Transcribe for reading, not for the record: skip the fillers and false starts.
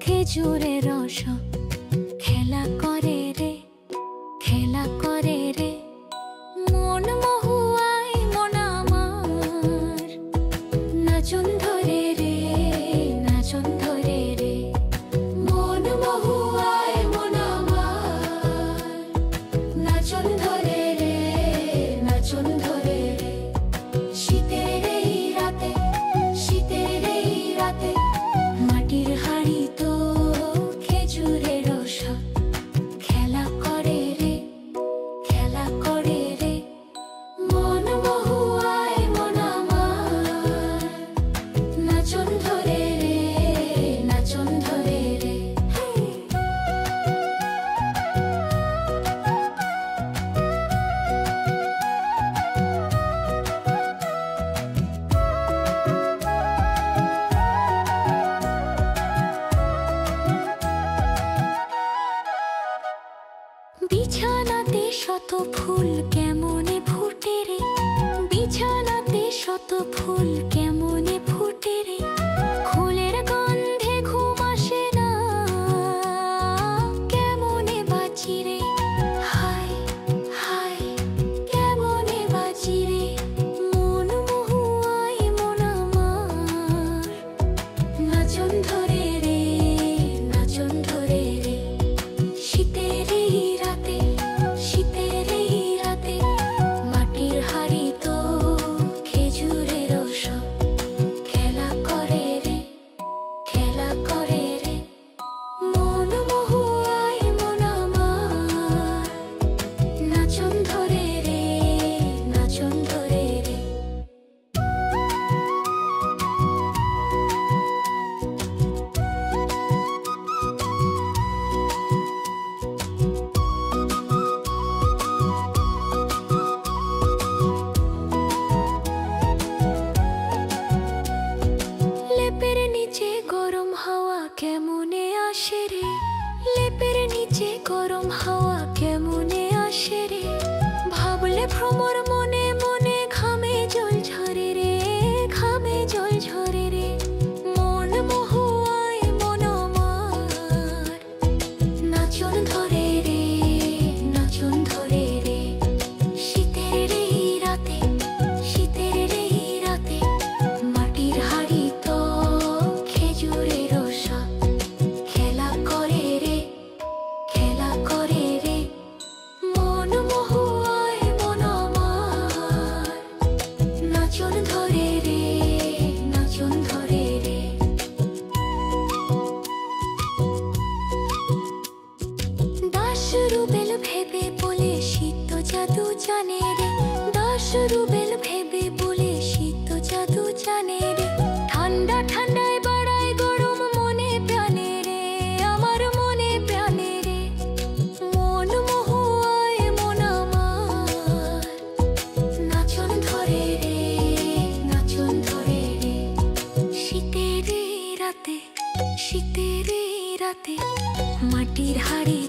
খেজুরে রস খেলা করে রে, খেলা করে রে। মন মহুয়ায় মন আমার নাচন ধরে রে, নাচন ধরে রে। মন মহুয়ায় মন আমার নাচন ধরে রে, নাচন ধরে রে। শীতের এই রাতে, শীতের এই রাতে মাটির হাড়ি তো খেজুরে রস খেলা করে রে, খেলা করে রে। মন মহুয়ায় মন আমার নাচন ধরে রে, নাচন ধরে রে। বিছানাতে শত ফুল কেমনে ফুটে রে, বিছানাতে শত ফুল কেমনে ফুটে রে। ফুলের গন্ধে ঘুম আসে না, কেমনে বাঁচি রে। হায় হায় কেমনে বাঁচি রে। মন মহুয়ায় মন আমার নাচন ধরে রে, নাচন ধরে রে। শীতের এই রাতে, শীতের এই রাতে মাটির হাড়ি তো খেজুরে রস খেলা করে রে, খেলা করে রে। মন মহুয়ায় মন আমার নাচন ধরে রে, নাচন ধরে রে। লেপের নিচে গরম হাওয়া কেমনে আসে রে, লেপের নিচে গরম হাওয়া কেমনে আসে রে। ভাবলে ভ্রমর মনে মনে ঘামে জল ঝরে রে, ঘামে জল ঝরে রে। মন মহুয়ায় মন আমার নাচন ধরে রে, নাচন ধরে রে। শীতের এই রাতে, শীতের এই রাতে মাটির হাড়ি তো খেজুরে রস খেলা করে রে, খেলা করে রে। মন মহুয়ায় মন আমার নাচন ধরে রে, নাচন ধরে রে। দাস রুবেল ভেবে বলে শীত জাদু জানে রে, দাস রুবেল ভেবে বলে শীত জাদু জানে রে। ঠান্ডা ঠান্ডায় বাড়ায় গরম মনে প্রাণে রে, আমার মনে প্রাণে রে। মন মহুয়ায় মন আমার নাচন ধরে রে, নাচন ধরে রে। শীতের এই রাতে, শীতের এই রাতে মাটির হাড়ি